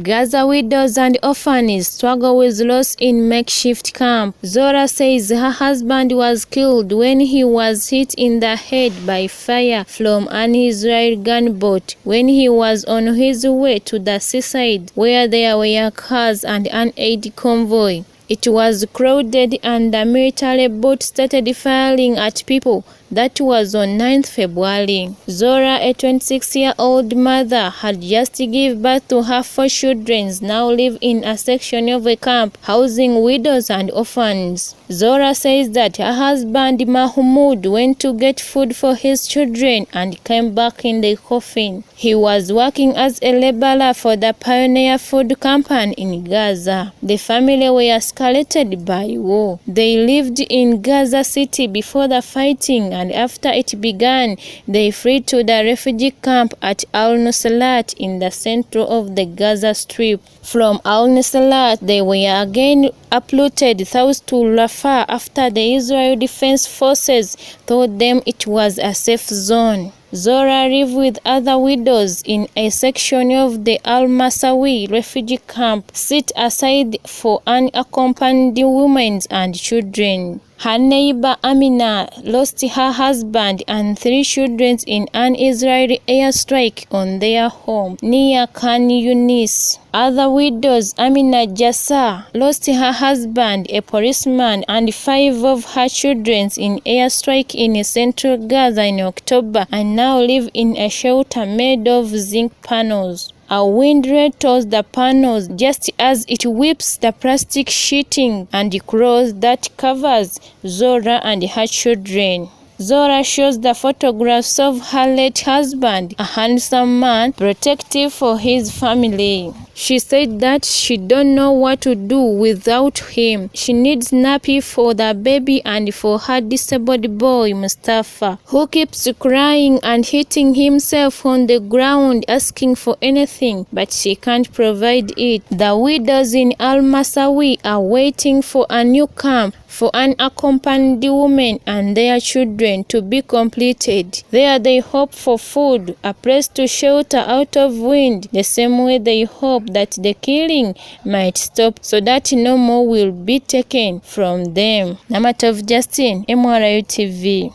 Gaza widows and orphans struggle with loss in makeshift camp. Zora says her husband was killed when he was hit in the head by fire from an Israeli gunboat when he was on his way to the seaside where there were cars and an aid convoy. It was crowded and the military boat started firing at people. That was on 9th February. Zora, a 26-year-old mother, had just given birth to her 4 children, now live in a section of a camp housing widows and orphans. Zora says that her husband Mahmoud went to get food for his children and came back in the coffin. He was working as a laborer for the Pioneer Food Company in Gaza. The family were scarred by war. They lived in Gaza City before the fighting, and after it began, they fled to the refugee camp at Al-Nusrat in the center of the Gaza Strip. From Al-Nusrat, they were again uprooted south to Rafah after the Israel Defense Forces told them it was a safe zone. Zora lived with other widows in a section of the Al-Masawi refugee camp set aside for unaccompanied women and children. Her neighbor Amina lost her husband and 3 children in an Israeli airstrike on their home near Khan Yunis. Other widows, Amina Jassa, lost her husband, a policeman, and 5 of her children in airstrike in central Gaza in October and now live in a shelter made of zinc panels. A wind rattles the panels just as it whips the plastic sheeting and cloth that covers Zora and her children. Zora shows the photographs of her late husband, a handsome man, protective for his family. She said that she don't know what to do without him. She needs nappy for the baby and for her disabled boy Mustafa, who keeps crying and hitting himself on the ground asking for anything, but she can't provide it. The widows in Al-Masawi are waiting for a new camp for unaccompanied women and their children to be completed. There they hope for food, a place to shelter out of wind, the same way they hope that the killing might stop so that no more will be taken from them. Namatov Justin, MRU TV.